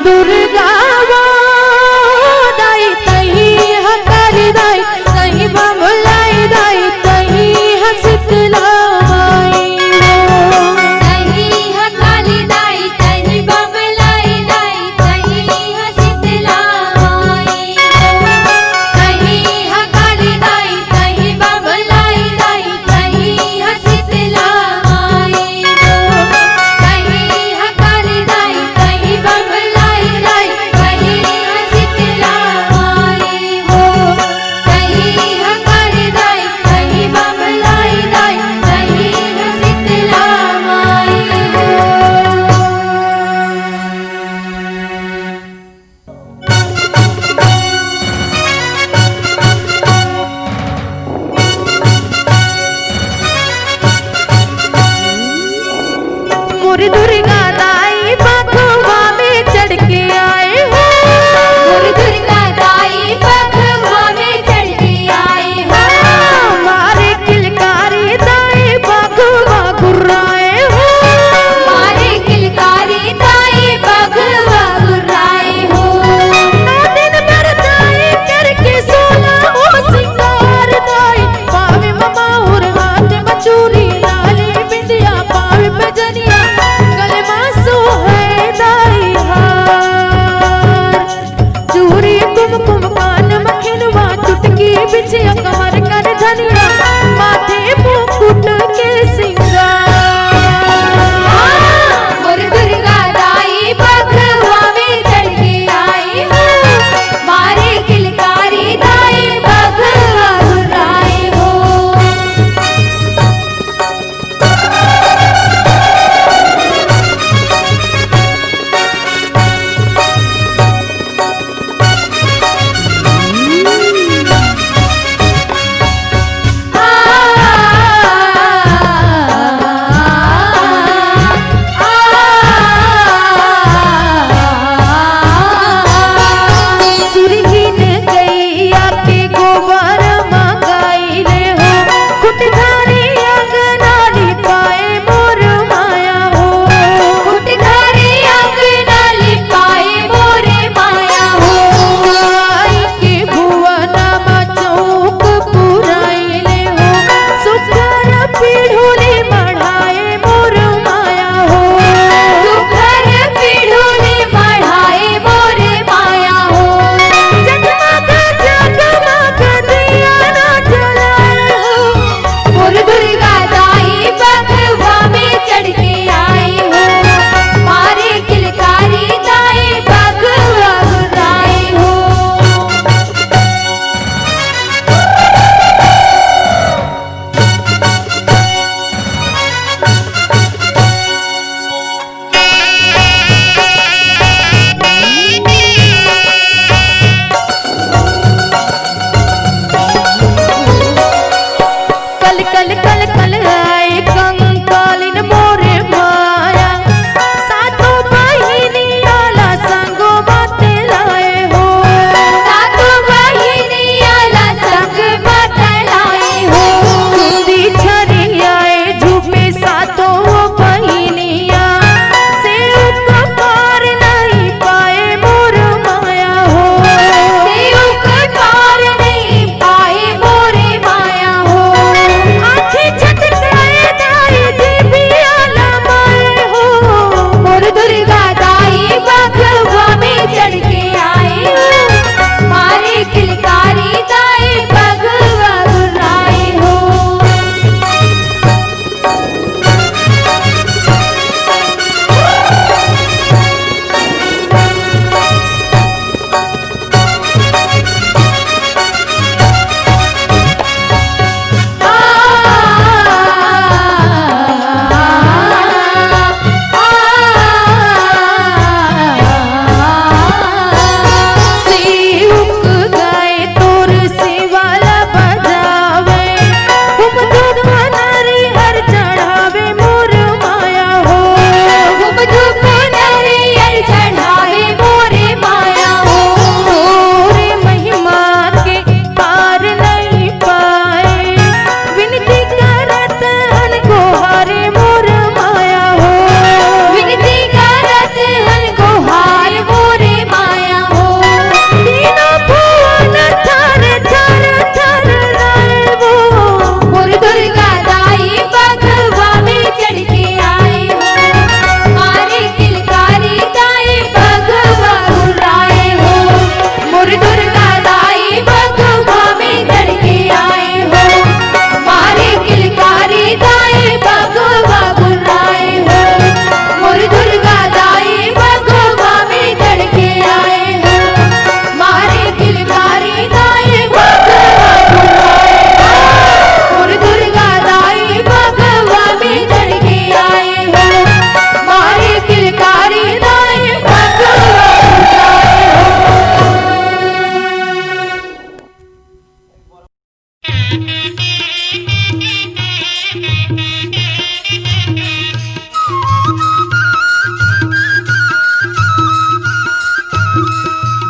दुर्गा दाई तही हकार दाई तही बमुलाई दाई तही हसितला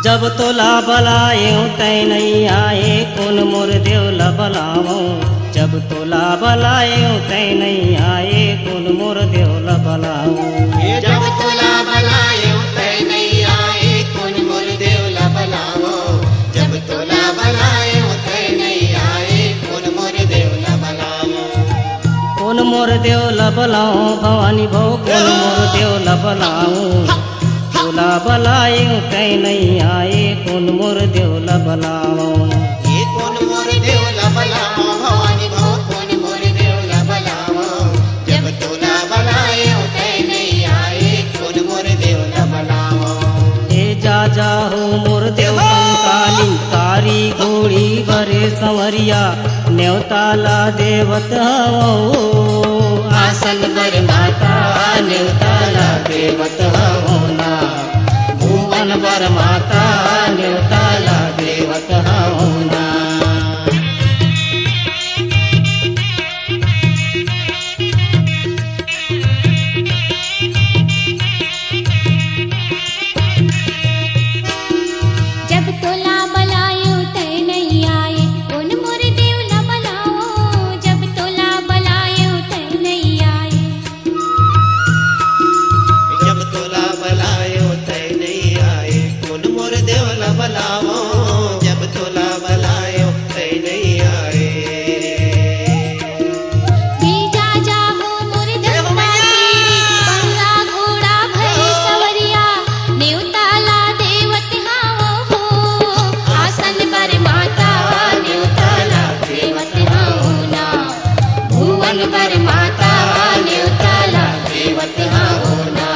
जब तोला बलायूं तै नहीं आए कौन मोर देवला बलावो। जब तोला बलायूं तै नहीं आए कौन मोर देवला बलावो। जब तोला बलायूं तै नहीं आए कौन मोर देवला बलावो। जब तोला बलायूं तै नहीं आए कौन मोर देवला बलावो। कौन मोर देवला बलाओ भवानी भो कौन मोर देवला बलाओ। तोला बलायूं तै नहीं आए कौन मोर देवला बलाओ। ये कौन मोर देवला बलावो भवानी भो कौन मोर देवला बलावो। जब तोला बलायूं तै नहीं आए कौन मोर देवला बलावो। ए जा हो मोर देव कंकाली कारी घोड़ी भरे संवरिया न्योताला देवत हवो। आसन बर माता न्योताला देवत हवो ना। भुवन बर माता न्योताला देवत हवो ना। जब तोला बलायूं तै नहीं आए कौन मोर देवला बलाओ। जब तोला बलायूं तै नहीं आए। जब तोला बलायूं तै नहीं आए कौन मोर देवला बलावो। जब तोला बलायूं तै नहीं आए। बीजा जाहो मोर देवता तेरी बंगा घोड़ा भरी सवरिया न्योताला देवत हावो हो। आसन पर माता न्योताला देवत हावो ना। भुवन पर माता न्योताला देवत हावो ना।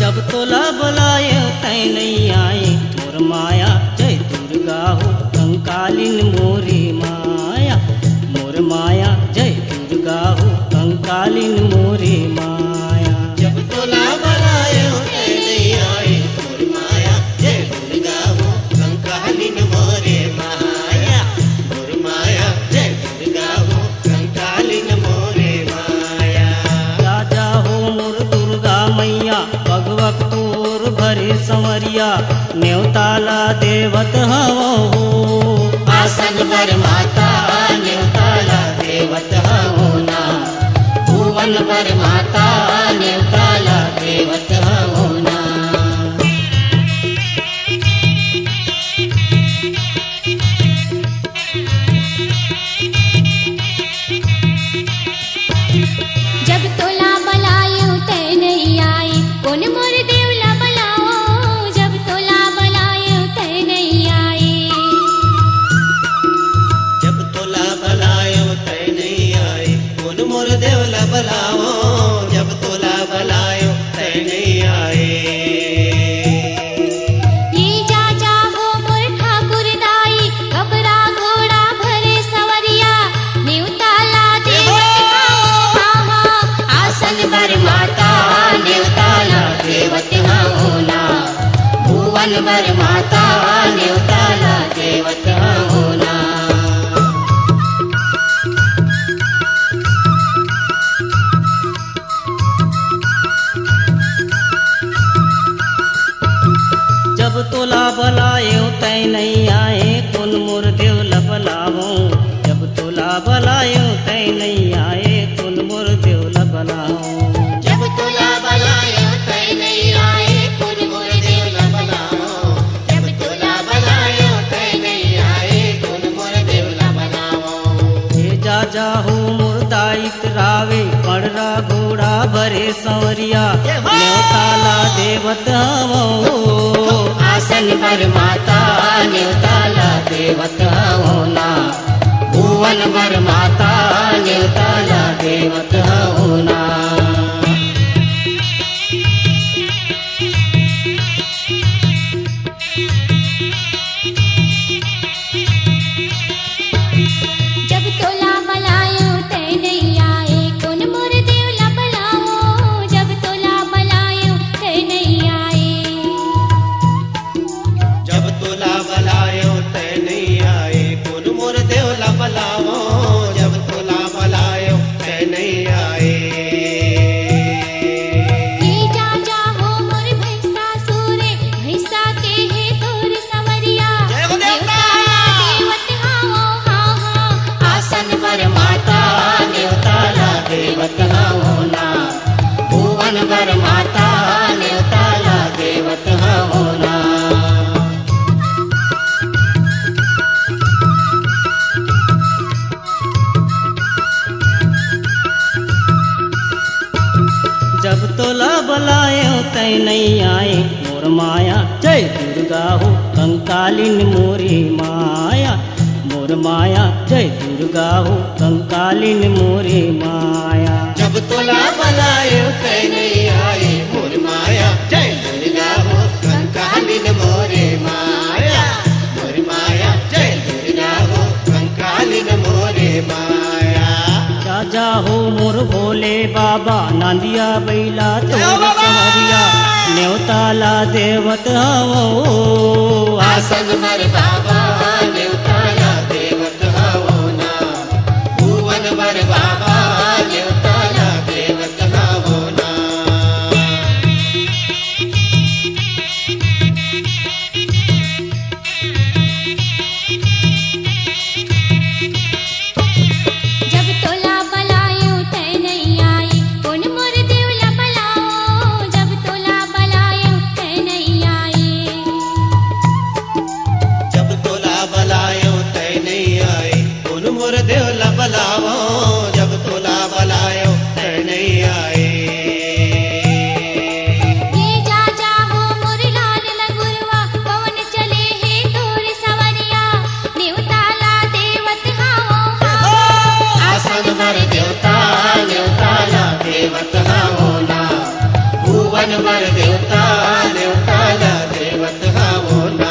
जब तोला बलायूं तै नहीं आए मोर माया जय दुर्गा हो कंकालिन मोरी माया। मोर माया जय दुर्गा हो कंकालिन मोरी माया। जब तोला बलायूं तै नहीं आए मोर माया जय दुर्गा हो कंकालिन मोरे माया। मोर माया जय दुर्गा हो कंकालिन मोरे माया। राजा हो मोर दुर्गा मैया भगवत तोर भरे संवरिया न्योताला देवत हवो हो। आसन पर माता न्योताला देवत हवो ना। भुवन पर माता न्योताला देवत हवो ना। जब तोला बलायूं तै नहीं आए कौन मोर देवला बलाओ। जब तोला बलायूं तै नहीं आए। जब तोला बलायूं तै नहीं आए कौन मोर देवला बलावो। जब तोला बलायूं तै नहीं आए। ये जा जाहो मोर ठाकुर दाई कबरा घोड़ा भरे सवरिया न्योताला देवत हावो हा। आसन पर माता न्योताला देवत हावो ना। भुवन पर माता न्योताला देवत हावो ना। जब तोला बलायूं तै नहीं आए कौन मोर देवला बलावो। जब तोला बलायूं तै नहीं आए कौन मोर देवला बलावो। जब तोला बलायूं तै नहीं आए कौन मोर देवला बलावो। जब तोला बलायूं तै नहीं आए कौन मोर देवला बलावो। ए जा हो मोर दायित रावे पड़रा घोड़ा भरे संवरिया न्योताला देवत हवो। आसन पर माता न्योताला देवत हवो ना। भुवन पर माता न्योताला देवत हवो ना। जब तोला बलायूं तै नहीं आए कौन मोर देवला बलाओ। जब तोला बलायूं तै नहीं आए। जब तोला बलायूं तै नहीं आए कौन मोर देवला बलावो। तय नहीं आए मोर माया जय दुर्गा हो कंकालिन मोरी माया मोर माया जय दुर्गा हो कंकालिन मोरी माया जब तोला बलायो तय नहीं आए मोर माया जय दुर्गा हो कंकालिन मोरे माया मोर माया जय दुर्गा हो कंकालिन मोरे माया राजा हो मोर भोले बाबा नांदिया बैला तोर सहरिया न्योताला देवत हवो आसन मर बाबा न्योताला देवत हवो ना भुवन मर बाबा न्योताला देवत हवो ना जब तोला बलायो तय नहीं आए कौन मोर देवला बलाओ जब तोला बलायो तय नहीं आए जब तोला बलायो तय नहीं आए उन मोर देवला बलावो जब तोला बलायो तय नहीं आए ये जा जा हो मोर लाल लगुरवा पवन चले हे तोर सवरिया न्योताला देवत हाओ आसन मर देवता न्योताला देवत हवो ना भुवन मर देवता न्योताला देवत हवो ना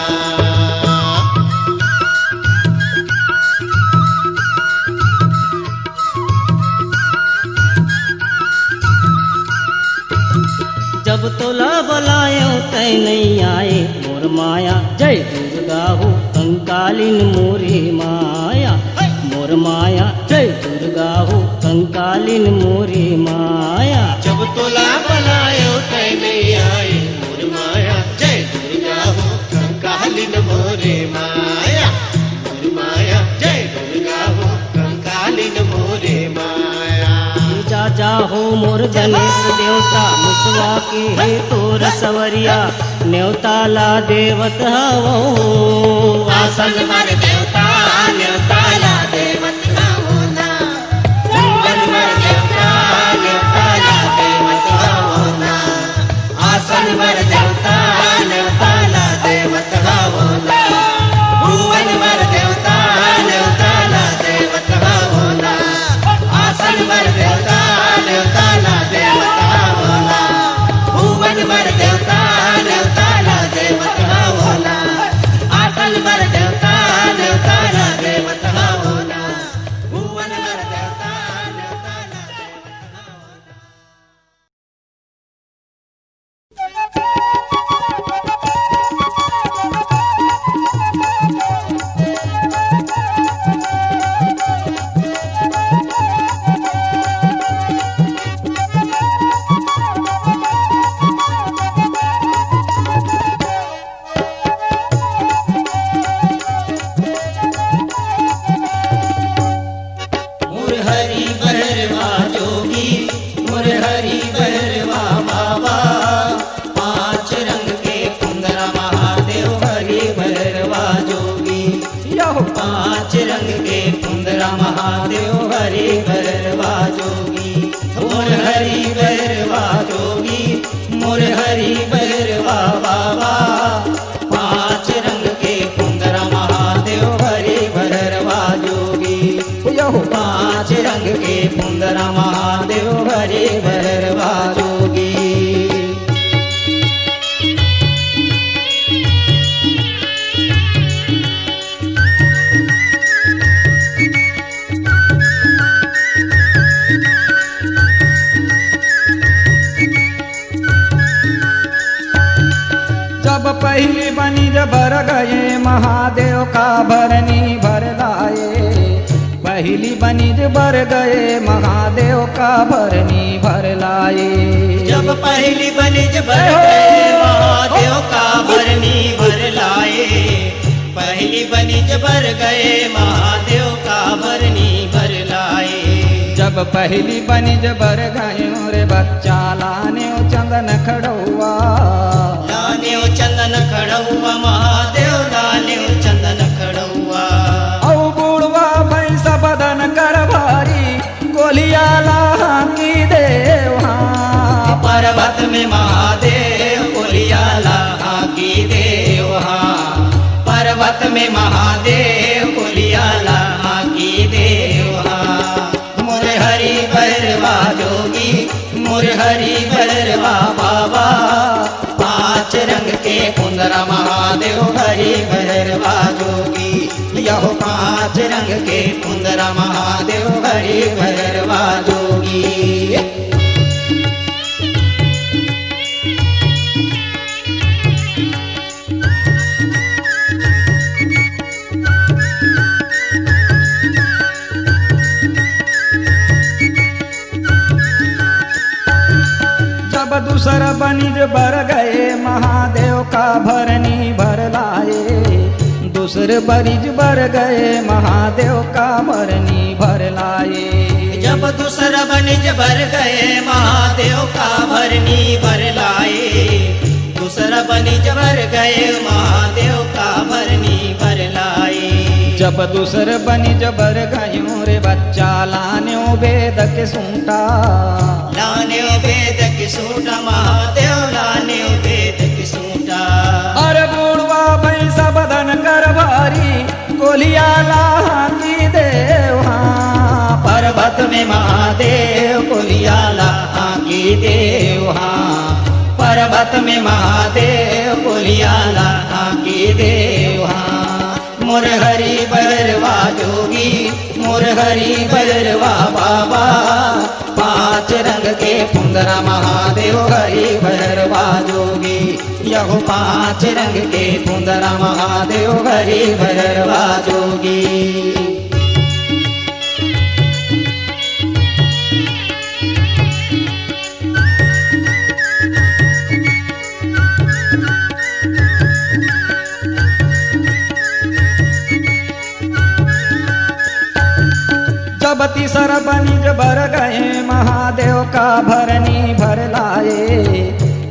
जब तोला बलायो तय नहीं आए मोर माया जय दुर्गा हो कंकालिन मोरी माया मोर माया जय दुर्गा हो कंकालिन मोरी माया जब तोला बलायो तय नहीं आए मोर माया जय दुर्गा हो कंकालिन मोरे माया मोर माया जय दुर्गा हो कंकालिन मोरे माया जा हो मोर गणेश देवता मुसवा के हे तोर सवरिया न्योताला देवत हवो आसन मर देवता न्योताला देवत हवो ना भुवन मर देवता न्योताला देवत हवो ना आसन मर देवता न्योताला देवत हवो ना भुवन मर देवता न्योताला देवत हवो ना आसन मर देवता न्योताला देवत हवो ना भुवन मर देवता न्योताला देवत हवो ना आसन मर देवता न्योताला देवत हवो ना भुवन मर देवता न्योताला देवत हवो ना मोर हरि बहरवा जोगी मोर हरि बहरवा बाबा पांच रंग के कुंदरा महादेव हरि बहरवा जोगी पांच रंग के कुंदरा महादेव हरि बहरवा जोगी मोर हरि बहरवा जोगी मोर हरि बहरवा बाबा पांच रंग के कुंदरा महादेव हरि बहरवा जोगी पांच रंग के कुंदरा महादेव हरि बहरवा जोगी जब पहली बनिज भर गए महादेव का भरनी भर लाए पहली बनिज भर गए महादेव का भरनी भर लाए जब पहली बनिज भर गए महादेव का भरनी भर लाए पहली बनिज भर गए महादेव का भरनी भर लाए जब पहली बनिज भर गए रे बच्चा लाने चंदन खड़ुआ लाने चंदन खड़ुआ महादेव लाने चंदन खड़ुआ औ बुढ़वा भैंस बदन कर भारी गोलिया लांगी देव पर्वत में महादेव में महादेव कोलियाला की देव मोरे हरि भैरवा जोगी मोरे हरि भैरवा बाबा पांच रंग के कुंदरा महादेव हरि भैरवा जोगी यहो पांच रंग के कुंदरा महादेव हरि भैरवा जोगी जब दूसर बनिज बर गए महादेव का भरनी भर लाए दूसरे बनिज बर गए महादेव का भरनी भर लाए जब दूसरा बनिज भर गए महादेव का भरनी भर लाए दूसरा बनिज भर गए महादेव का भरनी भर लाए जब दूसर बनिज बर गयो रे बच्चा लाने वेद के सूटा लाने वेद की सूटा महादेव लाने वेद की सूटा अरे बुढ़वा भैंसा बदन कर भारी कोलिया लाहा की देवा पर्वत में महादेव कोलिया लाहा की देवा पर्वत में महादेव कोलिया लाहा की देवा मोर हरि भैरवा जोगी मोर हरि भैरवा बाबा पांच रंग के कुंदरा महादेव हरि भैरवा जोगी यहो पांच रंग के कुंदरा महादेव हरि भैरवा जोगी जब तीसर बनिज बर गए महादेव का भरनी भर लाए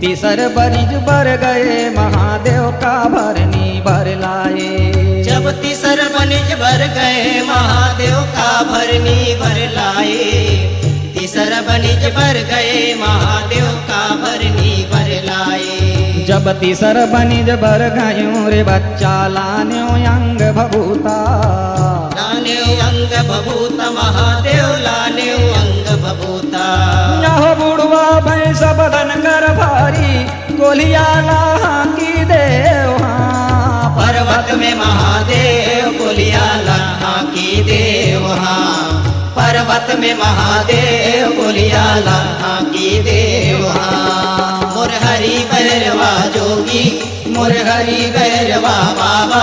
तीसर बनिज बर गए महादेव का भरनी भर लाए जब तीसर बनिज भर गए महादेव का भरनी भर लाए तीसर बनिज भर गए महादेव का भरनी भर लाए जब तीसर बनिज बर गयो रे बच्चा लान्यो अंग भभूता लाने अंग बभूता महादेव लाने अंग बभूता यह बुढ़वा भैंस बदन कर भारी कोलिया लाहा की देवा पर्वत में महादेव कोलिया लाहा की देवा पर्वत में महादेव कोलिया लाहा की देवा मोर हरि भैरवा जोगी मोर हरि भैरवा बाबा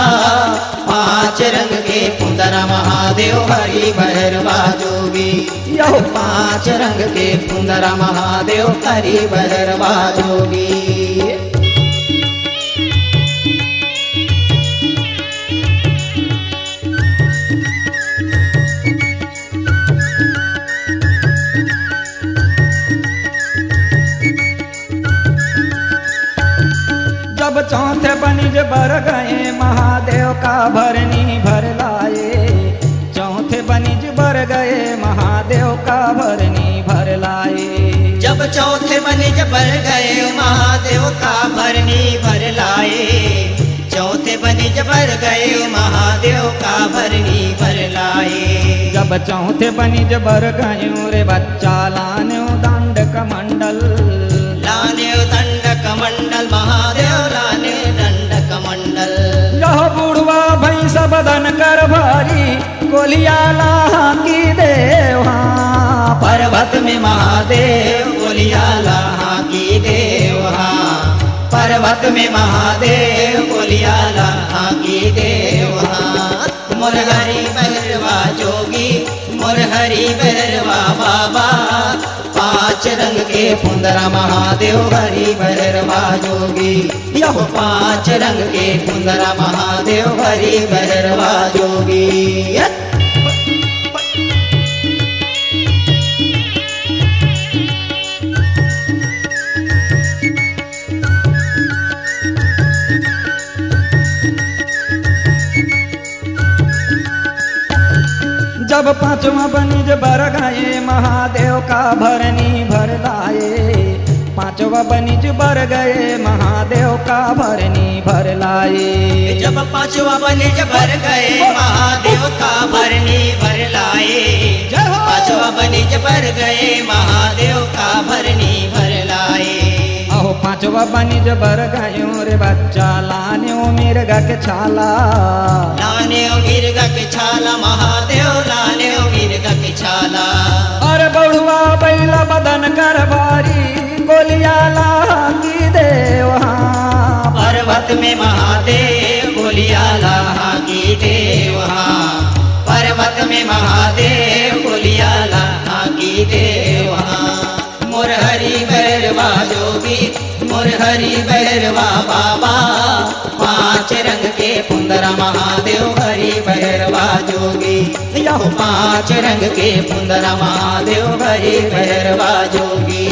पांच रंग के कुंदरा महादेव हरि भैरवा जोगी यहो पांच रंग के कुंदरा महादेव हरि भैरवा जोगी जब चौथे बनिज बर गए महादेव का भरनी भर लाए चौथे बनिज बर गए महादेव का भरनी भर लाए जब चौथे बनिज भर गए महादेव का भरनी भर लाए चौथे बनिज भर गए महादेव का भरनी भर लाए जब चौथे बनिज बर गयो रे बच्चा लान्यो दंड कमंडल लाने दंड कमंडल महादेव लाने दंड कमंडल यह बुढ़वा भैंस बदन कर भारी कोलिया लाहा की देवा पर्वत में महादेव कोलिया लाहा की देवा पर्वत में महादेव कोलिया लाहा की देवा मोर हरि भैरवा जोगी मोर हरि भैरवा बाबा पांच रंग के कुंदरा महादेव हरि भैरवा जोगी यह पांच रंग के कुंदरा महादेव हरि भैरवा जोगी जब पांचवा बनिज बर गए महादेव का भरनी भर लाए पांचवा बनिज बर गए महादेव का भरनी भर लाए। जब पांचवा बनिज भर गए महादेव का भरनी भर लाए। पांचवा बनिज भर गए महादेव का भरनी भर लाए। अहो पांचवा बनिज बर गयो रे बच्चा लाने मिर्गा के छाला। लाने मिर्गा के छाला महादेव लाने मिर्गा के छाला। अरे बड़ुआ बैला बदन कर भारी गोलिया लागी देव हाँ। पर्वत में महादेव गोलिया लागी देव हाँ। पर्वत में महादेव गोलिया लागी देव हाँ। मोर हरि भैरवा जोगी मोर हरि भैरवा बाबा। पांच रंग के पुंदरा महादेव हरि भैरवा जोगी। यहो पांच रंग के पुंदरा महादेव हरि भैरवा जोगी।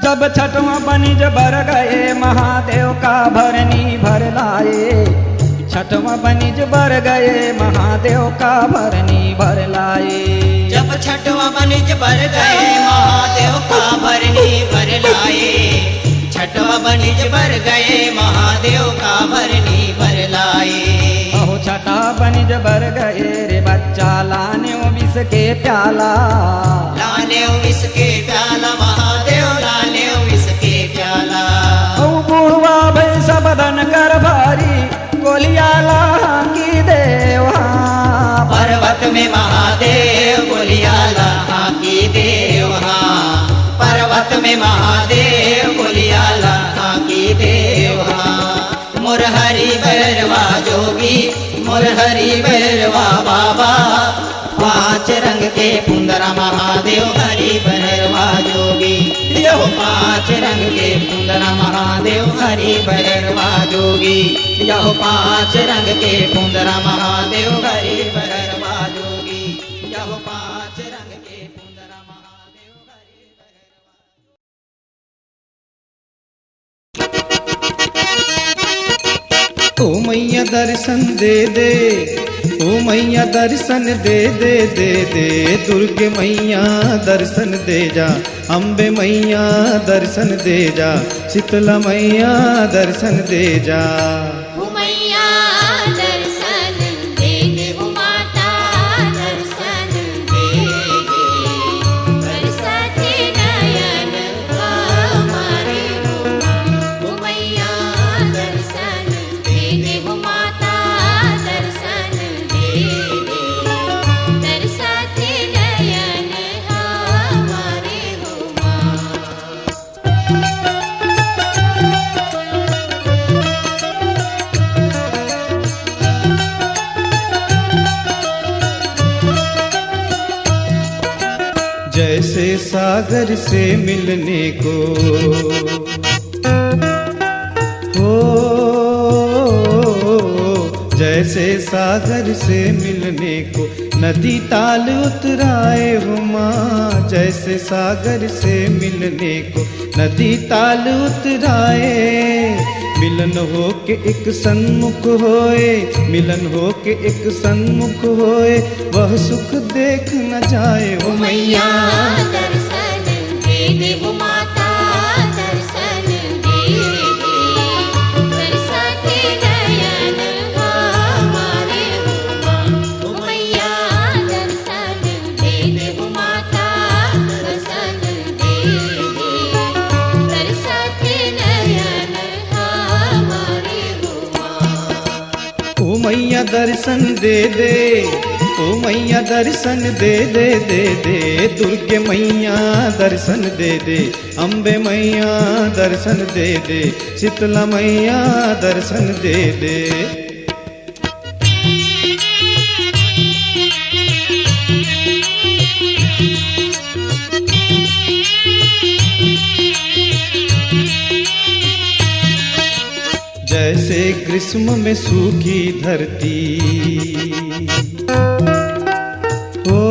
जब छठवा बनिज भर गए महादेव का भरनी भर लाए। छठवा बनिज भर गए महादेव का भरनी भर लाए। जब छठवा बनिज भर गए महादेव का भरनी भर लाए। छठवा बनिज भर गए महादेव का भरनी भर लाए। अहो छठा बनिज भर गए रे बच्चा लाने विष के प्याला। लाने विष के प्याला महादेव लाने विष के प्याला। बुढ़वा भैंसा बदन कर भारी गोलिया लागी देव हाँ। पर्वत में महादेव गोलिया लागी देव हाँ। पर्वत में महादेव गोलिया लागी देव हाँ। मोर हरि भैरवा जोगी मोर हरि भैरवा बाबा। पांच रंग के पुंदरा महादेव हरि भैरवा जोगी। यहो पांच रंग के पुंदरा महादेव हरि भैरवा जोगी। यहो पांच रंग के पुंदरा महादेव हरि भैरवा जोगी। यहो पांच रंग के पुंदरा महादेव हरि भैरवा। ओ मैया दर्शन दे दे ओ मैया दर्शन दे दे दे दे। दुर्गे मैया दर्शन दे जा। अम्बे मैया दर्शन दे जा। शीतला मैया दर्शन दे जा। उमैया दर्शन दे दे उमाता दर्शन दे दे। बरसाते नयन हमारे उमैया दर्शन दे दे उमाता दर्शन दे दे। बरसाते नयन हमारे उमा। जैसे सागर से मिलने को हो जैसे सागर से मिलने को नदी ताल उतराए हो माँ। जैसे सागर से मिलने को नदी ताल उतराए। मिलन हो के एक सन्मुख होए मिलन हो के एक सन्मुख होए। वह सुख देख न जाए हो मैया। दर्शन दे दे उमाता दर्शन दे दे। बरसाते नयन हमारे उमैया दर्शन दे दे उमाता दर्शन दे दे। बरसाते नयन हमारे ओ मैया दर्शन दे दे ओ मैया दर्शन दे दे दे दे। दुर्गे मैया दर्शन दे दे। अम्बे मैया दर्शन दे दे। शीतला मैया दर्शन दे दे। जैसे ग्रीष्म में सूखी धरती हो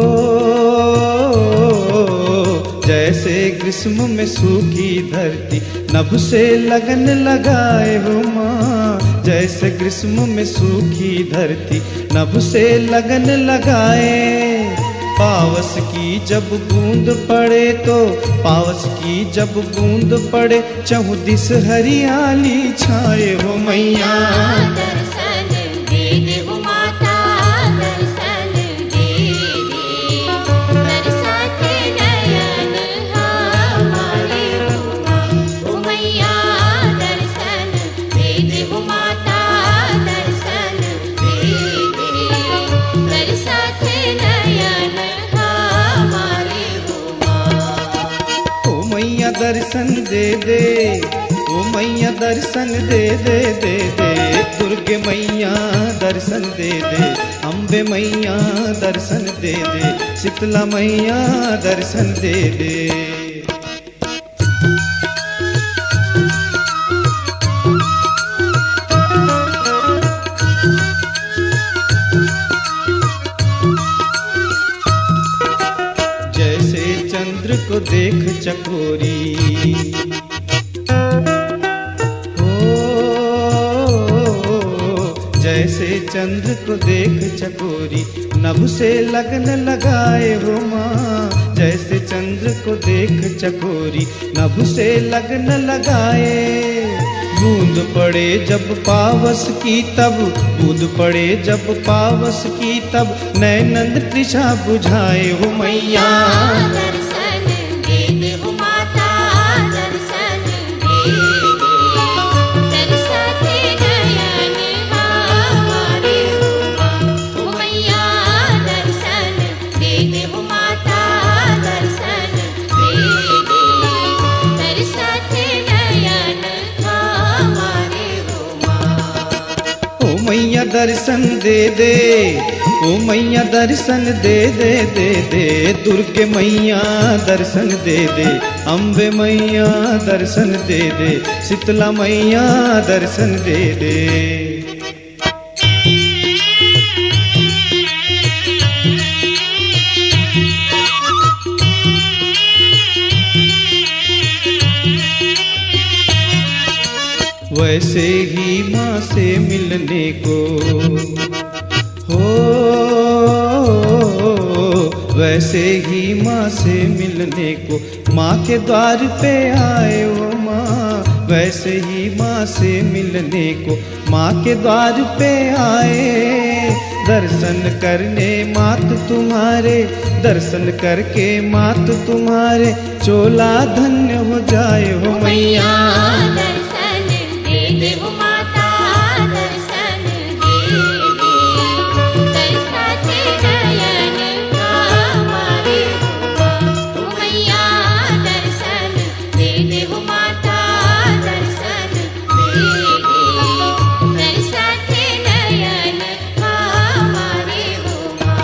जैसे ग्रीष्म में सूखी धरती नभ से लगन लगाए हो माँ। जैसे ग्रीष्म में सूखी धरती नभ से लगन लगाए। पावस की जब बूंद पड़े तो पावस की जब बूंद पड़े चहुदिस हरियाली छाए हो मैया। दर्शन दे दे हो माता, दर्शन दे दे, बरसाते नयन हमारे हुआ। ओ मैया दर्शन दे दे हो माता, दर्शन दे दे, बरसाते नयन हमारे हुआ। ओ मैया दर्शन दे दे, ओ मैया दर्शन दे दे दे दे। दुर्गे मैया दर्शन दे दे, अम्बे मैया दर्शन दे दे, शीतला मैया दर्शन दे दे। जैसे चंद्र को देख चकोरी, जैसे चंद्र को देख चकोरी नभ से लगन लगाए हो माँ। जैसे चंद्र को देख चकोरी नभ से लगन लगाए। बूंद पड़े जब पावस की तब, बूंद पड़े जब पावस की तब, नैनंद तृषा बुझाए हो मैया। दर्शन दे दे हो माता, दर्शन दे दे, बरसाते नयन हमारे हुआ। ओ मैया दर्शन दे दे हो माता, दर्शन दे दे, बरसाते नयन हमारे हुआ। ओ मैया दर्शन दे दे, ओ मैया दर्शन दे दे दे दे। दुर्गे मैया दर्शन दे दे, अम्बे मैया दर्शन दे दे, शीतला मैया दर्शन दे दे। वैसे ही माँ से मिलने को हो, वैसे ही माँ से मिलने को माँ के द्वार पे आए हो माँ। वैसे ही माँ से मिलने को माँ के द्वार पे आए। दर्शन करने मात तुम्हारे, दर्शन करके मात तुम्हारे, चोला धन्य हो जाए हो मैया। दर्शन दे दे हो माता, दर्शन दे दे, बरसाते नयन हमारे हुआ। ओ मैया दर्शन दे दे हो माता, दर्शन दे दे, बरसाते नयन हमारे हुआ।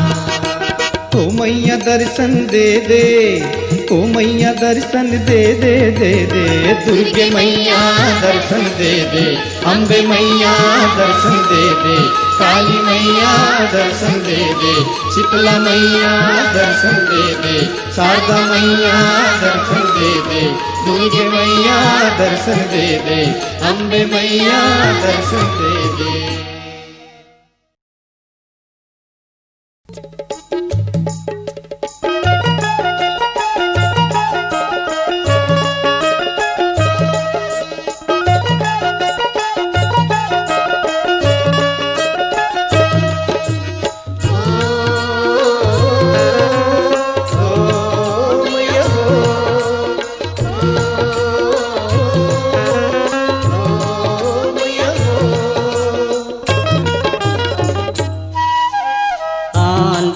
ओ मैया दर्शन दे दे, ओ मैया दर्शन दे दे दे दे। दुर्गे मैया दर्शन दे दे, अम्बे मैया दर्शन दे दे, काली मैया दर्शन दे दे, शीतला मैया दर्शन दे दे, शारदा मैया दर्शन दे दे, दुर्गे मैया दर्शन दे दे, अम्बे मैया दर्शन दे दे।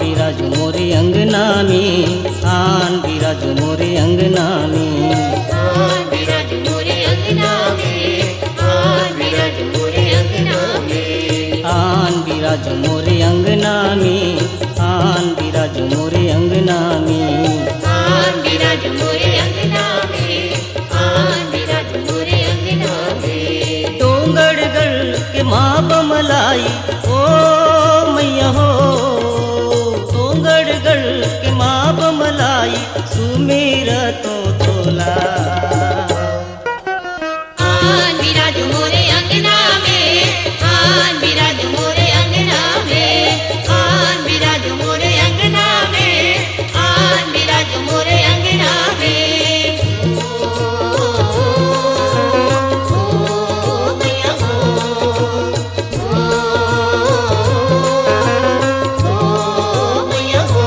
बिराज मोरे अंगना में, आन बिराज मोरे अंगना में, आन बिराज मोरे अंगना में, आन बिराज मोरे अंगना में। डोंगरगढ़ के माँ बमलाई ओ मैया हो, डोंगरगढ़ के माँ बमलाई सुमेर तो तोला। आन बिराज मोरे अंगना में, आन बिराज मोरे अंगना में, आन बिराज मोरे अंगना में, आन बिराज मोरे अंगना में। ओ मैया हो, ओ मैया हो।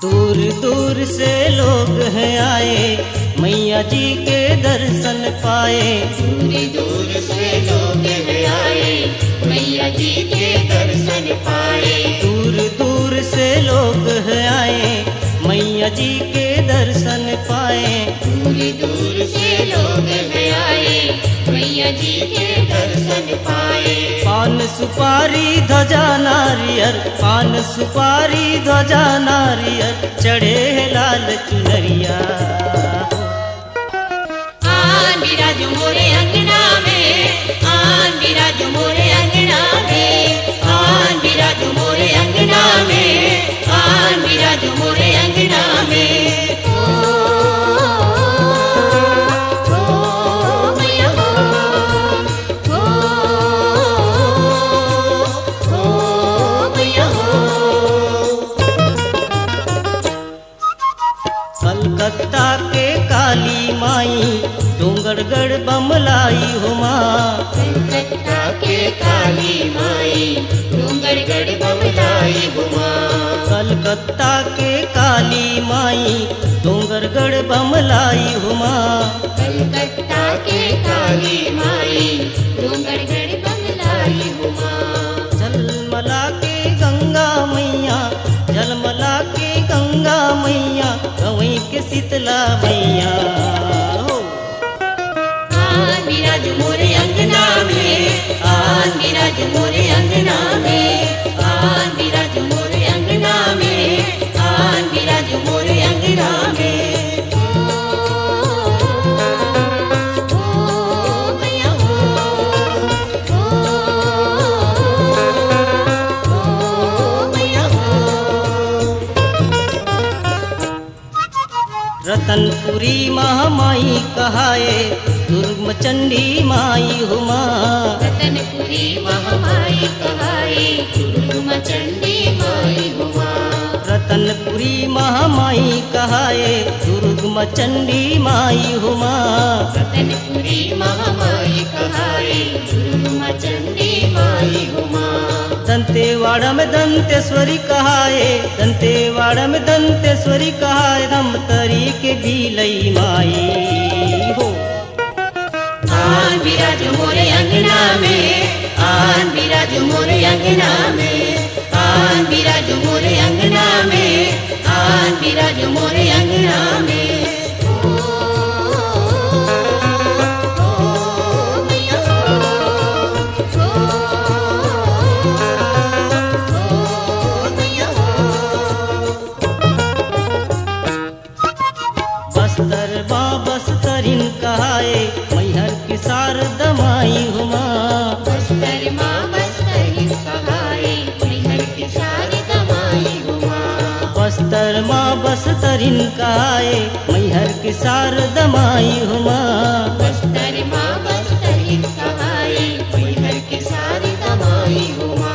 दूर दूर से लोग हैं आए, मैया जी के दर्शन पाए। दूर दूर से लोग हैं आए, मैया जी के दर्शन पाए। दूर दूर से लोग हैं आए, मैया जी के दर्शन पाए। दूर दूर से लोग हैं आए, मैया जी के दर्शन पाए। पान सुपारी ध्वजा नारियर, पान सुपारी ध्वजा नारियर, चढ़े है लाल चुनरिया। आन बिराज मोरे अंगना में, आन बिराज मोरे अंगना में, आन बिराज मोरे अंगना में, आन बिराज मोरे अंगना में। ओ मैया हो, ओ मैया हो। कलकत्ता के काली माई, डोंगरगढ़ बमलाई हो माँ। कलकत्ता के काली माई, डोंगरगढ़ बमलाई हुआ। कलकत्ता के काली माई, डोंगरगढ़ बमलाई हो माँ। कलकत्ता के काली माई, डोंगरगढ़ बमलाई हुआ। जलमला के गंगा मैया, जलमला के गंगा मैया, गवई के शीतला मैया हो। आन बिराज मोरे अंगना में, आन बिराज मोरे अंगना में, आन बिराज मोरे अंगना में, आन बिराज मोरे अंगना में। ओ मैया हो, ओ मैया हो। रतनपुरी महामाई कहाए, दुर्गम चंडी माई हो माँ। रतनपुरी महामाई कहाए, दुर्गम चंडी माई हुआ। रतनपुरी महामाई कहाए, दुर्गम चंडी माई हो माँ। रतनपुरी महामाई कहाए, दुर्गम चंडी माई हुआ। दंतेवाड़ा में दंतेश्वरी कहाए, दंतेवाड़ा में दंतेश्वरी कहाए, धमतरी के भीलई माई हो। आन बिराज मोरे अंगना में, आन बिराज मोरे अंगना में, आन बिराज मोरे अंगना में, आन बिराज मोरे अंगना में। ओ मैया हो, ओ मैया हो। बस्तर माँ बस्तरिन कहाए, मैहर की शारदा माई हो माँ। बस्तर माँ बस्तरिन कहाए, मैहर की शारदा माई हुआ। बस्तर माँ बस्तरिन कहाए, मैहर की शारदा माई हो माँ। बस्तर माँ बस्तरिन कहाए, मैहर की शारदा माई हुआ।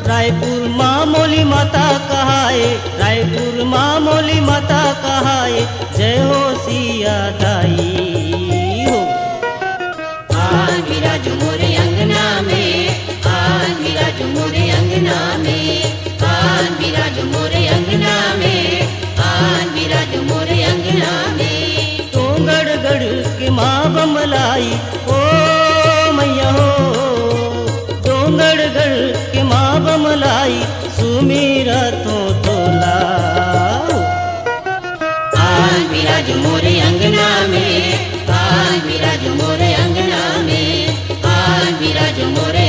रायपुर माँ मोली माता कहाए, रायपुर माँ मोली माता कहाए, जय हो सिया दाई हो। आन बिराज मोरे अंगना में, आन बिराज मोरे अंगना में, आन बिराज मोरे अंगना में, आन बिराज मोरे अंगना में। डोंगरगढ़ के माँ बमलाई, ओ मैया हो। डोंगरगढ़ के माँ बमलाई, सुमीरा तो तोला। आन बिराज मोरे अंगना में, आन बिराज मोरे अंगना में, आन बिराज मोरे